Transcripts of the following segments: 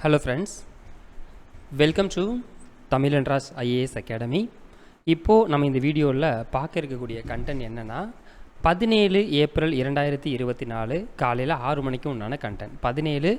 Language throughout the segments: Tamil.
Hello friends, welcome to Tamil Andras IAS Academy. இப்போது நம்ம இந்த வீடியோவில் பார்க்க இருக்கக்கூடிய கண்டென்ட் என்னென்னா 17 ஏப்ரல் 2024 காலையில் 6 மணிக்கு உண்டான கண்டென்ட். 17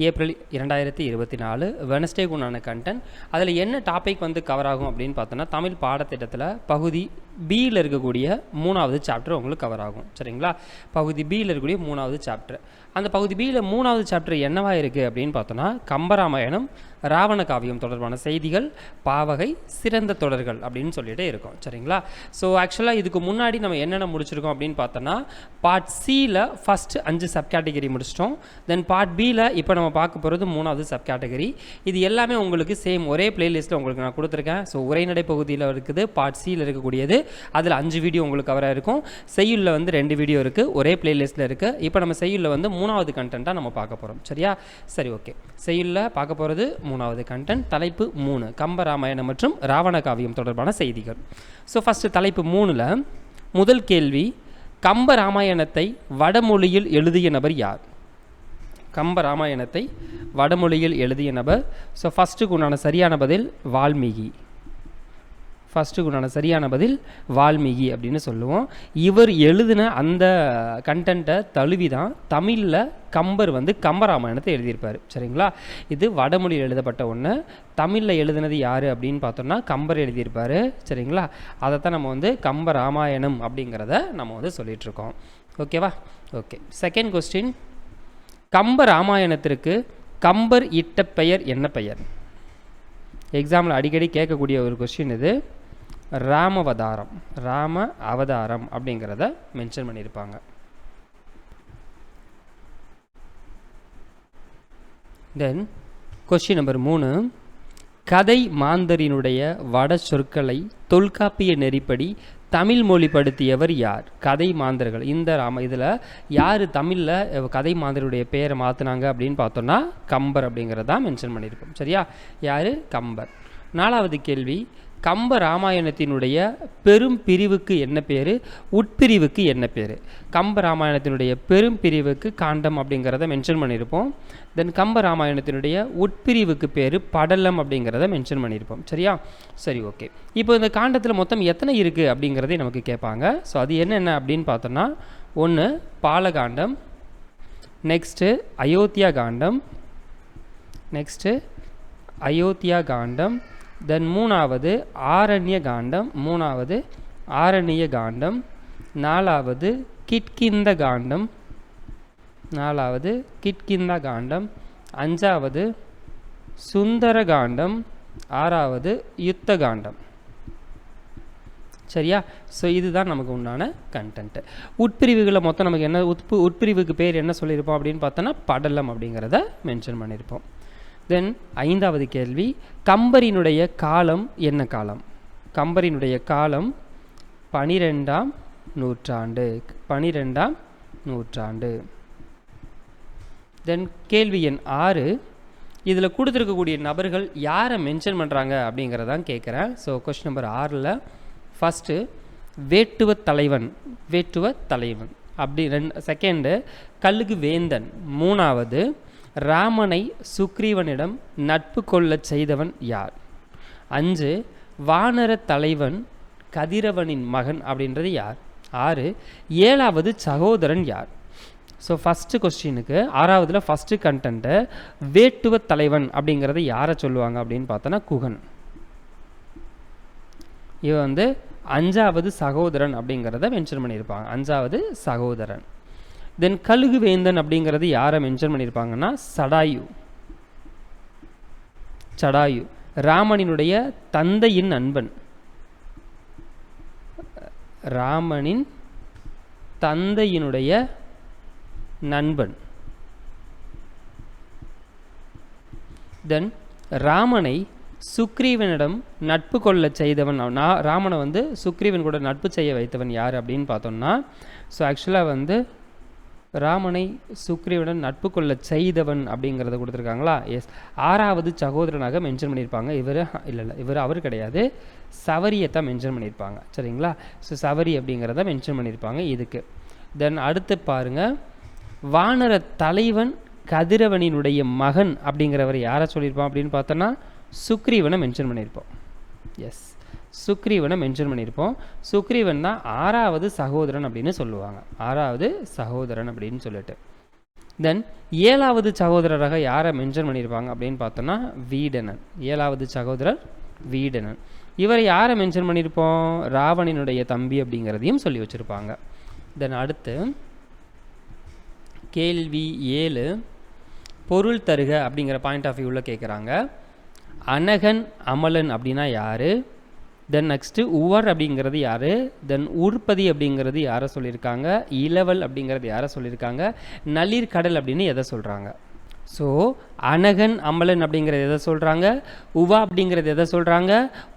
ஏப்ரல் 2024 வெனஸ்டேக்கு உண்டான கண்டென்ட். அதில் என்ன டாபிக் வந்து கவர் ஆகும் அப்படின்னு பார்த்தோன்னா, தமிழ் பாடத்திட்டத்தில் பகுதி பியில் இருக்கக்கூடிய 3வது சாப்டர் உங்களுக்கு கவர் ஆகும். சரிங்களா? பகுதி பியில் இருக்கக்கூடிய 3வது சாப்டர். அந்த பகுதி பியில் 3வது சாப்டர் என்னவா இருக்குது அப்படின்னு பார்த்தோன்னா, கம்பராமாயணம், ராவண காவியம் தொடர்பான செய்திகள், பாவகை, சிறந்த தொடர்கள் அப்படின்னு சொல்லிட்டு இருக்கும். சரிங்களா? ஸோ ஆக்சுவலாக இதுக்கு முன்னாடி நம்ம என்னென்ன முடிச்சிருக்கோம் அப்படின்னு பார்த்தோன்னா, பார்ட் சியில் ஃபஸ்ட்டு 5 சப் கேட்டகரி முடிச்சிட்டோம். தென் பார்ட் பியில் இப்போ நம்ம பார்க்க போகிறது 3வது சப் கேட்டகரி. இது எல்லாமே உங்களுக்கு சேம் ஒரே பிளேலிஸ்ட்டில் உங்களுக்கு நான் கொடுத்துருக்கேன். ஸோ உரைநடை பகுதியில் இருக்குது, பார்ட் சியில் இருக்கக்கூடியது. அதில் 5 வீடியோ உங்களுக்கு கவராக இருக்கும். செய்யுளில் வந்து 2 வீடியோ இருக்குது, ஒரே பிளேலிஸ்ட்டில் இருக்குது. இப்போ நம்ம செய்யுளில் வந்து 3வது கண்டென்ட்டாக நம்ம பார்க்க போகிறோம். சரியா? சரி, ஓகே. செய்யுளில் பார்க்க போகிறது 3வது கண்டென்ட். தலைப்பு 3, கம்பராமாயணம் மற்றும் ராவண காவியம் தொடர்பான செய்திகள். ஸோ ஃபஸ்ட்டு தலைப்பு 3ல் முதல் கேள்வி, கம்பராமாயணத்தை வடமொழியில் எழுதிய நபர் யார்? கம்பராமாயணத்தை வடமொழியில் எழுதிய நபர். ஸோ ஃபஸ்ட்டுக்கு உண்டான சரியான பதில் வால்மீகி. ஃபஸ்ட்டுக்கு உண்டான சரியான பதில் வால்மீகி அப்படின்னு சொல்லுவோம். இவர் எழுதின அந்த கண்டென்ட்டை தழுவி தான் தமிழில் கம்பர் வந்து கம்பராமாயணத்தை எழுதியிருப்பார். சரிங்களா? இது வடமொழியில் எழுதப்பட்ட ஒன்று. தமிழில் எழுதினது யார் அப்படின்னு பார்த்தோம்னா கம்பர் எழுதியிருப்பார். சரிங்களா? அதைத்தான் நம்ம வந்து கம்பராமாயணம் அப்படிங்கிறத நம்ம வந்து சொல்லிகிட்ருக்கோம். ஓகேவா? ஓகே. செகண்ட் கொஸ்டின், கம்பராமாயணத்திற்கு கம்பர் இட்ட பெயர் என்ன பெயர்? எக்ஸாமில் அடிக்கடி கேட்கக்கூடிய ஒரு கொஸ்டின் இது. ராமவதாரம், ராம அவதாரம் அப்படிங்கிறத மென்ஷன் பண்ணியிருப்பாங்க. தென் கொஸ்டின் நம்பர் 3, கதை மாந்தரினுடைய வட சொற்களை தொல்காப்பிய நெறிப்படி தமிழ் மொழிப்படுத்தியவர் யார்? கதை மாந்தர்கள், இந்த இதில் யார் தமிழில் கதை மாந்தருடைய பெயரை மாற்றினாங்க அப்படின்னு பார்த்தோன்னா கம்பர் அப்படிங்கிறதான் மென்ஷன் பண்ணியிருப்போம். சரியா? யார்? கம்பர். 4வது கேள்வி, கம்ப ராமாயணத்தினுடைய பெரும் பிரிவுக்கு என்ன பேர், உட்பிரிவுக்கு என்ன பேர்? கம்ப ராமாயணத்தினுடைய பெரும் பிரிவுக்கு காண்டம் அப்படிங்கிறத மென்ஷன் பண்ணியிருப்போம். தென் கம்ப ராமாயணத்தினுடைய உட்பிரிவுக்கு பேர் படலம் அப்படிங்கிறத மென்ஷன் பண்ணியிருப்போம். சரியா? சரி, ஓகே. இப்போ இந்த காண்டத்தில் மொத்தம் எத்தனை இருக்குது அப்படிங்கிறதே நமக்கு கேட்பாங்க. ஸோ அது என்னென்ன அப்படின்னு பார்த்தோன்னா, 1 பாலகாண்டம், நெக்ஸ்ட்டு அயோத்தியா காண்டம், நெக்ஸ்ட்டு அயோத்தியா காண்டம், தென் 3வது ஆரண்ய காண்டம், 3வது ஆரண்ய காண்டம், 4வது கிட்கிந்த காண்டம், 4வது கிட்கிந்த காண்டம், 5வது சுந்தர காண்டம், 6வது யுத்த காண்டம். சரியா? ஸோ இதுதான் நமக்கு உண்டான கண்டென்ட்டு. உட்பிரிவுகளை மொத்தம் நமக்கு என்ன உட்பிரிவுக்கு பேர் என்ன சொல்லியிருப்போம் அப்படின்னு பார்த்தோன்னா படலம் அப்படிங்கிறத மென்ஷன் பண்ணியிருப்போம். தென் 5வது கேள்வி, கம்பரினுடைய காலம் என்ன காலம்? கம்பரினுடைய காலம் 12ஆம் நூற்றாண்டு. 12ஆம் நூற்றாண்டு. தென் கேள்வி எண் 6, இதில் கொடுத்துருக்கக்கூடிய நபர்கள் யாரை மென்ஷன் பண்ணுறாங்க அப்படிங்கிறதான் கேட்குறேன். ஸோ கொஸ்டின் நம்பர் 6ல் ஃபஸ்ட்டு வேட்டுவ தலைவன், வேட்டுவ தலைவன் அப்படி செகண்டு கல்லுகு வேந்தன், 3வது ராமனை சுக்ரீவனிடம் நட்பு கொள்ள செய்தவன் யார்? 5 வானர தலைவன் கதிரவனின் மகன் அப்படின்றது யார்? 6 7வது சகோதரன் யார்? ஸோ ஃபஸ்ட்டு கொஸ்டினுக்கு 6வதுல ஃபஸ்ட்டு கண்டென்ட்டு வேட்டுவ தலைவன் அப்படிங்கிறத யாரை சொல்லுவாங்க அப்படின்னு பார்த்தோன்னா குகன். இவன் வந்து 5வது சகோதரன் அப்படிங்கிறத மென்ஷன் பண்ணியிருப்பாங்க. 5வது சகோதரன். தென் கழுகு வேந்தன் அப்படிங்கிறது யாரை மென்ஷன் பண்ணியிருப்பாங்கன்னா சடாயு. சடாயு ராமனினுடைய தந்தையின் நண்பன். ராமனின் தந்தையினுடைய நண்பன். தென் ராமனை சுக்ரீவனிடம் நட்பு கொள்ள செய்தவன், ராமனை வந்து சுக்ரீவன் கூட நட்பு செய்ய வைத்தவன் யார் அப்படின்னு பார்த்தோம்னா, ஸோ ஆக்சுவலாக வந்து ராமனை சுக்ரீவனுடன் நட்பு கொள்ள செய்தவன் அப்படிங்கிறத கொடுத்துருக்காங்களா? எஸ். 6வது சகோதரனாக மென்ஷன் பண்ணியிருப்பாங்க. இவர் அவர் கிடையாது, சவரியத்தை மென்ஷன் பண்ணியிருப்பாங்க. சரிங்களா? ஸோ சவரி அப்படிங்கிறத மென்ஷன் பண்ணியிருப்பாங்க இதுக்கு. தென் அடுத்து பாருங்கள், வானர தலைவன் கதிரவனினுடைய மகன் அப்படிங்கிறவர் யாரை சொல்லியிருப்பான் அப்படின்னு பார்த்தோன்னா சுக்ரீவனை மென்ஷன் பண்ணியிருப்போம். எஸ், சுக்ரீவனை மென்ஷன் பண்ணியிருப்போம். சுக்ரீவன் தான் 6வது சகோதரன் அப்படின்னு சொல்லுவாங்க. 6வது சகோதரன் அப்படின்னு சொல்லிட்டு தென் 7வது சகோதரராக யாரை மென்ஷன் பண்ணியிருப்பாங்க அப்படின்னு பார்த்தோன்னா வீடணன். 7வது சகோதரர் வீடணன். இவர் யாரை மென்ஷன் பண்ணியிருப்போம்? ராவணனுடைய தம்பி அப்படிங்கிறதையும் சொல்லி வச்சுருப்பாங்க. தென் அடுத்து கேள்வி 7 பொருள் தருக அப்படிங்கிற பாயிண்ட் ஆஃப் வியூவில் கேட்குறாங்க. அனகன் அமலன் அப்படின்னா யார்? தென் நெக்ஸ்ட்டு உவர் அப்படிங்கிறது யார்? தென் உற்பதி அப்படிங்கிறது யாரை சொல்லியிருக்காங்க? இளவல் அப்படிங்கிறது யாரை சொல்லியிருக்காங்க? நளிர்கடல் அப்படின்னு எதை சொல்கிறாங்க? ஸோ அனகன் அமலன் அப்படிங்கிறது எதை சொல்கிறாங்க? உவா அப்படிங்கிறது எதை சொல்கிறாங்க?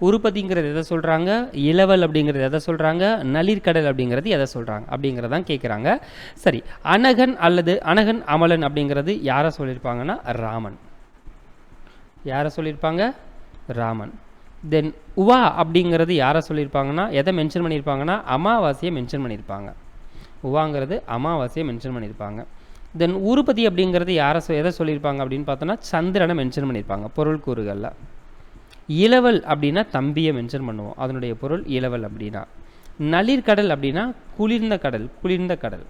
உற்பத்திங்கிறது எதை சொல்கிறாங்க? இளவல் அப்படிங்கிறது எதை சொல்கிறாங்க? நளிர்கடல் அப்படிங்கிறது எதை சொல்கிறாங்க அப்படிங்கிறதான் கேட்குறாங்க. சரி, அனகன் அல்லது அனகன் அமலன் அப்படிங்கிறது யாரை சொல்லியிருப்பாங்கன்னா ராமன். யாரை சொல்லியிருப்பாங்க? ராமன். தென் உவா அப்படிங்கிறது யாரை சொல்லியிருப்பாங்கன்னா எதை மென்ஷன் பண்ணியிருப்பாங்கன்னா அமாவாசையை மென்ஷன் பண்ணியிருப்பாங்க. உவாங்கிறது அமாவாசையை மென்ஷன் பண்ணியிருப்பாங்க. தென் உற்பத்தி அப்படிங்கிறது யாரை எதை சொல்லியிருப்பாங்க அப்படின்னு பார்த்தோன்னா சந்திரனை மென்ஷன் பண்ணியிருப்பாங்க பொருள் கூறுகளில். இளவல் அப்படின்னா தம்பியை மென்ஷன் பண்ணுவோம், அதனுடைய பொருள் இளவல் அப்படின்னா. நளிர்கடல் அப்படின்னா குளிர்ந்த கடல், குளிர்ந்த கடல்.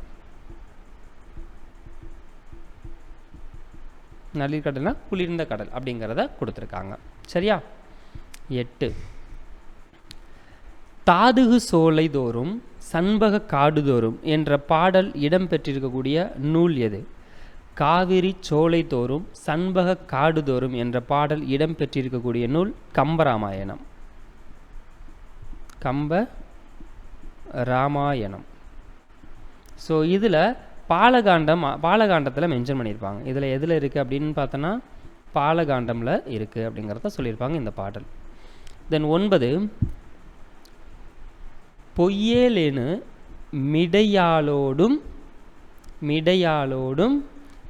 நளிர்கடல்னா குளிர்ந்த கடல் அப்படிங்கிறத கொடுத்துருக்காங்க. சரியா? 8 தாதுகு சோலை தோறும் சண்பக காடுதோறும் என்ற பாடல் இடம்பெற்றிருக்கக்கூடிய நூல் எது? காவிரி சோலை தோறும் சண்பக காடுதோறும் என்ற பாடல் இடம்பெற்றிருக்கக்கூடிய நூல் கம்பராமாயணம். கம்ப ராமாயணம். ஸோ இதில் பாலகாண்டத்தில் மென்ஷன் பண்ணியிருப்பாங்க. இதில் எதில் இருக்குது அப்படின்னு பார்த்தோன்னா பாலகாண்டமில் இருக்குது அப்படிங்கிறத சொல்லியிருப்பாங்க இந்த பாடல். தென் 9 பொய்யேலேனு மிடையாளோடும்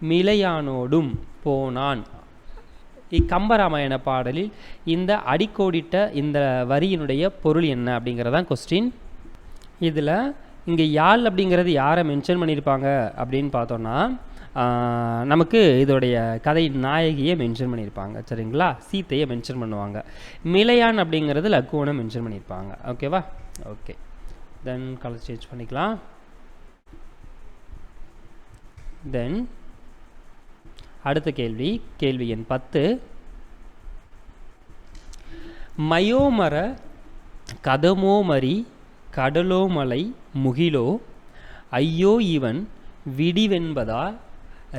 மிளையானோடும் போனான். இக்கம்பராமாயண பாடலில் இந்த அடிக்கோடிட்ட இந்த வரியினுடைய பொருள் என்ன அப்படிங்கிறதான் கொஸ்டின். இதில் இங்கே யாழ் அப்படிங்கிறது யாரை மென்ஷன் பண்ணியிருப்பாங்க அப்படின்னு பார்த்தோன்னா நமக்கு இதோடைய கதை நாயகியை மென்ஷன் பண்ணியிருப்பாங்க. சரிங்களா? சீத்தையை மென்ஷன் பண்ணுவாங்க. மிளையான் அப்படிங்கிறது லக்குவனை மென்ஷன் பண்ணியிருப்பாங்க. ஓகேவா? ஓகே, தென் கலர் சேஞ்ச் பண்ணிக்கலாம். தென் அடுத்த கேள்வி எண் 10 மயோமர கதமோமரி கடலோமலை முகிலோ ஐயோ இவன் விடிவென்பதா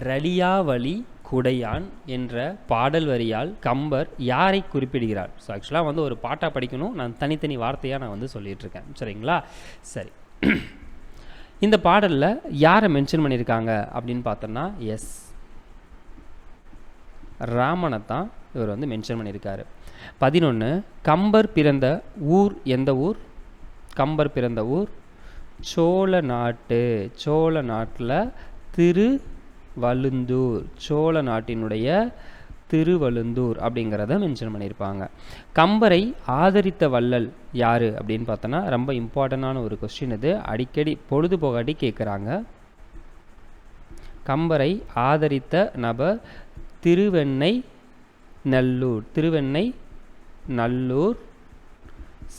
ரலியாவளி குடையான் என்ற பாடல் வரியால் கம்பர் யாரை குறிப்பிடுகிறார்? ஸோ ஆக்சுவலாக ஒரு பாட்டாக படிக்கணும், நான் தனித்தனி வார்த்தையாக நான் சொல்லிகிட்ருக்கேன். சரிங்களா? சரி, இந்த பாடலில் யாரை மென்ஷன் பண்ணியிருக்காங்க அப்படின்னு பார்த்தோன்னா எஸ், ராமனை தான் இவர் மென்ஷன் பண்ணியிருக்காரு. 11 கம்பர் பிறந்த ஊர் எந்த ஊர்? கம்பர் பிறந்த ஊர் சோழ நாட்டில் திருவழுந்தூர். சோழ நாட்டினுடைய திருவழுந்தூர் அப்படிங்கிறத மென்ஷன் பண்ணியிருப்பாங்க. கம்பரை ஆதரித்த வள்ளல் யார் அப்படின்னு பார்த்தோன்னா ரொம்ப இம்பார்ட்டண்டான ஒரு கொஸ்டின் இது, அடிக்கடி பொழுதுபோகாட்டி கேட்குறாங்க. கம்பரை ஆதரித்த நபர் திருவெண்ணை நல்லூர்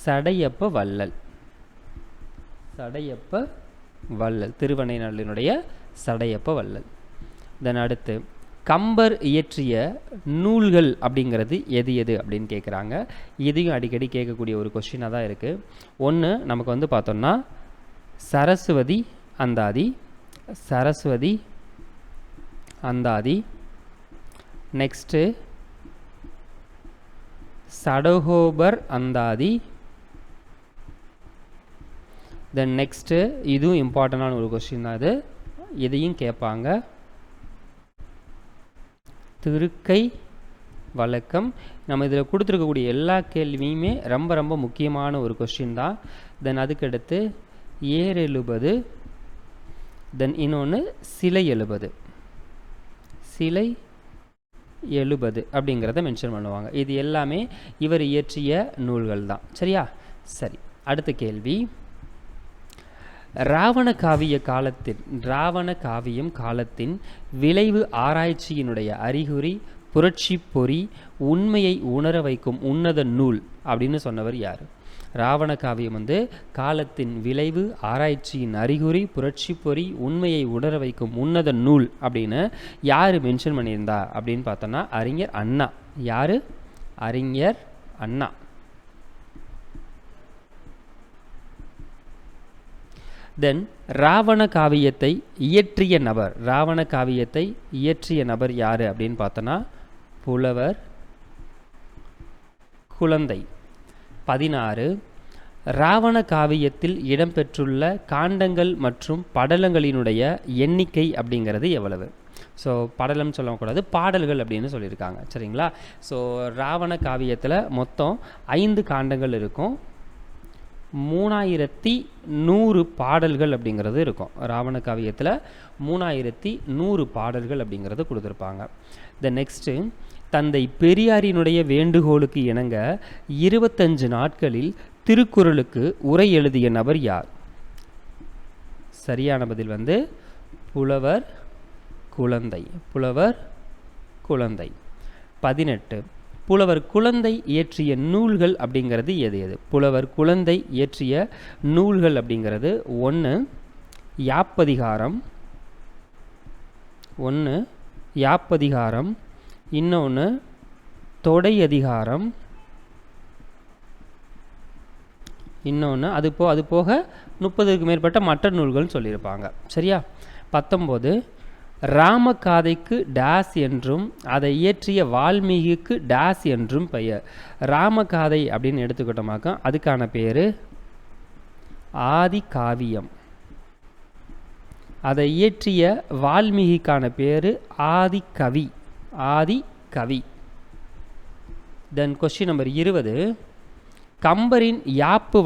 சடையப்ப வள்ளல். திருவெண்ணை நல்லூருடைய சடையப்ப வள்ளல். தென் அடுத்து கம்பர் இயற்றிய நூல்கள் அப்படிங்கிறது எது அப்படின்னு கேட்குறாங்க. இதையும் அடிக்கடி கேட்கக்கூடிய ஒரு கொஸ்டினாக தான் இருக்குது. ஒன்று நமக்கு பார்த்தோம்னா சரஸ்வதி அந்தாதி, நெக்ஸ்ட்டு சடகோபர் அந்தாதி, தென் நெக்ஸ்ட்டு இதுவும் இம்பார்ட்டண்டான ஒரு கொஸ்டின் தான் இது, இதையும் கேட்பாங்க. திருக்கை வழக்கம். நம்ம இதில் கொடுத்துருக்கக்கூடிய எல்லா கேள்வியுமே ரொம்ப ரொம்ப முக்கியமான ஒரு கொஸ்டின் தான். தென் அதுக்கடுத்து ஏர் எழுபது, தென் இன்னொன்று சிலை எழுபது அப்படிங்கிறத மென்ஷன் பண்ணுவாங்க. இது எல்லாமே இவர் இயற்றிய நூல்கள் தான். சரியா? சரி, அடுத்த கேள்வி ராவண காவியம் காலத்தின் விளைவு ஆராய்ச்சியினுடைய அறிகுறி, புரட்சி பொறி, உண்மையை உணர வைக்கும் உன்னத நூல் அப்படின்னு சொன்னவர் யார்? ராவண காவியம் வந்து காலத்தின் விளைவு, ஆராய்ச்சியின் அறிகுறி, புரட்சி பொறி, உண்மையை உணர வைக்கும் உன்னத நூல் அப்படின்னு யார் மென்ஷன் பண்ணியிருந்தா அப்படின்னு பார்த்தோன்னா அறிஞர் அண்ணா. யார்? அறிஞர் அண்ணா. தென் ராவண காவியத்தை இயற்றிய நபர் யார் அப்படின்னு பார்த்தோன்னா புலவர் குழந்தை. 16 ராவண காவியத்தில் இடம்பெற்றுள்ள காண்டங்கள் மற்றும் படலங்களினுடைய எண்ணிக்கை அப்படிங்கிறது எவ்வளவு? ஸோ படலம் சொல்லக்கூடாது, பாடல்கள் அப்படின்னு சொல்லியிருக்காங்க. சரிங்களா? ஸோ ராவண காவியத்தில் மொத்தம் 5 காண்டங்கள் இருக்கும், 3100 பாடல்கள் அப்படிங்கிறது இருக்கும். ராவண காவியத்தில் 3100 பாடல்கள் அப்படிங்கிறது கொடுத்துருப்பாங்க. நெக்ஸ்ட்டு, தந்தை பெரியாரினுடைய வேண்டுகோளுக்கு இணங்க 25 நாட்களில் திருக்குறளுக்கு உரை எழுதிய நபர் யார்? சரியான பதில் வந்து புலவர் குழந்தை. 18 புலவர் குழந்தை இயற்றிய நூல்கள் அப்படிங்கிறது எது? புலவர் குழந்தை இயற்றிய நூல்கள் அப்படிங்கிறது 1 யாப்பதிகாரம், இன்னொன்று தொடை அதிகாரம், இன்னொன்று அது போக 30க்கு மேற்பட்ட மற்ற நூல்கள்னு சொல்லியிருப்பாங்க. சரியா? 19 ராமகாதைக்கு டேஸ் என்றும் அதை இயற்றிய வால்மீகிக்கு டேஸ் என்றும் பெயர். ராமகாதை அப்படின்னு எடுத்துக்கிட்டோமாக்கா அதுக்கான பேர் ஆதி காவியம். அதை இயற்றிய வால்மீகிக்கான பேர் ஆதி கவி. தென் கொஸ்டின் நம்பர் 20 கம்பரின் யாப்பு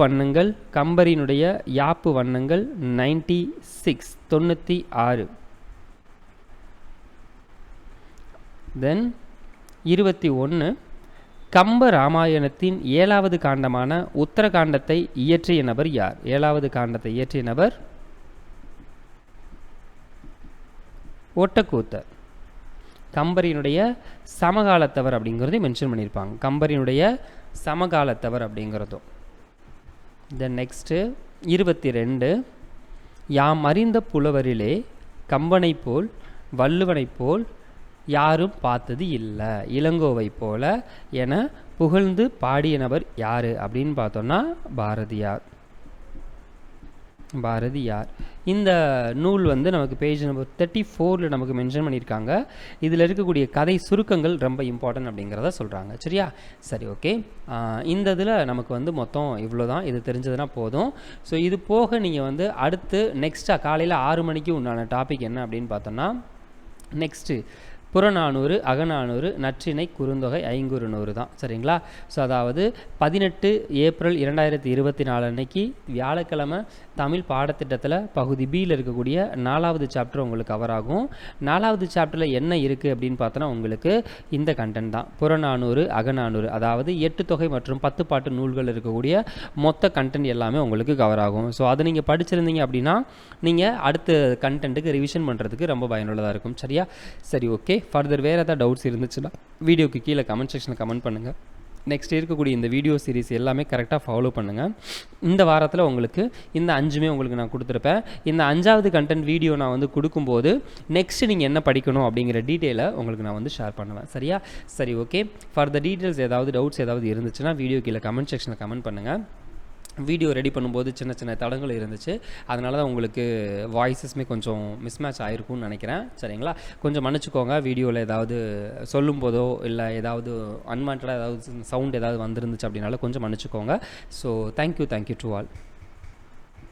கம்பரினுடைய யாப்பு வண்ணங்கள் 96. தென் 21 கம்ப ராமாயணத்தின் 7வது காண்டமான உத்தரகாண்டத்தை இயற்றிய நபர் யார்? 7வது காண்டத்தை இயற்றிய நபர் ஒட்டக்கூத்தர். கம்பரினுடைய சமகாலத்தவர் அப்படிங்கிறதையும் மென்ஷன் பண்ணியிருப்பாங்க. கம்பரினுடைய சமகாலத்தவர் அப்படிங்கிறதும். தென் நெக்ஸ்ட்டு 22 யாம் அறிந்த புலவரிலே கம்பனை போல் வள்ளுவனை போல் யாரும் பார்த்தது இல்லை, இளங்கோவை போல என புகழ்ந்து பாடிய நபர் யார் அப்படின்னு பார்த்தோன்னா பாரதியார். இந்த நூல் வந்து நமக்கு பேஜ் நம்பர் 34 நமக்கு மென்ஷன் பண்ணியிருக்காங்க. இதில் இருக்கக்கூடிய கதை சுருக்கங்கள் ரொம்ப இம்பார்ட்டன்ட் அப்படிங்கிறத சொல்கிறாங்க. சரியா? சரி, ஓகே. இந்த இதில் நமக்கு வந்து மொத்தம் இவ்வளோ தான். இது தெரிஞ்சதுன்னா போதும். ஸோ இது போக நீங்கள் வந்து அடுத்து நெக்ஸ்ட்டாக காலையில் 6 மணிக்கு உண்டான டாபிக் என்ன அப்படின்னு பார்த்தோன்னா நெக்ஸ்ட்டு புறநானூறு, அகநானூறு, நற்றிணை, குறுந்தொகை, ஐங்குறுநூறு தான். சரிங்களா? ஸோ அதாவது 18 ஏப்ரல் 2024 அன்னைக்கு வியாழக்கிழமை தமிழ் பாடத்திட்டத்தில் பகுதி பியில் இருக்கக்கூடிய 4வது சாப்டர் உங்களுக்கு கவர் ஆகும். 4வது சாப்டரில் என்ன இருக்குது அப்படின்னு பார்த்தோன்னா உங்களுக்கு இந்த கண்டென்ட் தான். புறநானூறு, அகநானூறு, அதாவது 8 தொகை மற்றும் 10 பாட்டு நூல்கள் இருக்கக்கூடிய மொத்த கண்டென்ட் எல்லாமே உங்களுக்கு கவர் ஆகும். ஸோ அதை நீங்கள் படிச்சிருந்தீங்க அப்படின்னா நீங்கள் அடுத்த கண்டென்ட்டுக்கு ரிவிஷன் பண்ணுறதுக்கு ரொம்ப பயனுள்ளதாக இருக்கும். சரியா? சரி, ஓகே. ஃபர்தர் வேறு ஏதாவது டவுட்ஸ் இருந்துச்சுன்னா வீடியோக்கு கீழே கமெண்ட் செக்ஷனில் கமெண்ட் பண்ணுங்கள். நெக்ஸ்ட் இருக்கக்கூடிய இந்த வீடியோ சீரிஸ் எல்லாமே கரெக்டாக ஃபாலோ பண்ணுங்கள். இந்த வாரத்தில் உங்களுக்கு இந்த 5மே உங்களுக்கு நான் கொடுத்துருப்பேன். இந்த 5வது கண்டென்ட் வீடியோ நான் வந்து கொடுக்கும்போது நெக்ஸ்ட்டு நீங்கள் என்ன படிக்கணும் அப்படிங்கிற டீட்டெயிலை உங்களுக்கு நான் வந்து ஷேர் பண்ணுவேன். சரியா? சரி, ஓகே. ஃபர்தர் டீட்டெயில்ஸ் ஏதாவது டவுட்ஸ் ஏதாவது இருந்துச்சுன்னா வீடியோ கீழே கமெண்ட் செக்ஷனில் கமெண்ட் பண்ணுங்கள். வீடியோ ரெடி பண்ணும்போது சின்ன சின்ன தடங்கள் இருந்துச்சு, அதனால தான் உங்களுக்கு வாய்ஸஸ்மே கொஞ்சம் மிஸ்மேட்ச் ஆகிருக்கும்னு நினைக்கிறேன். சரிங்களா? கொஞ்சம் மன்னிச்சுக்கோங்க. வீடியோவில் ஏதாவது சொல்லும்போதோ இல்லை ஏதாவது அன்வான்டாக ஏதாவது சவுண்ட் ஏதாவது வந்துருந்துச்சு அப்படின்னால கொஞ்சம் மன்னிச்சுக்கோங்க. So thank you to all.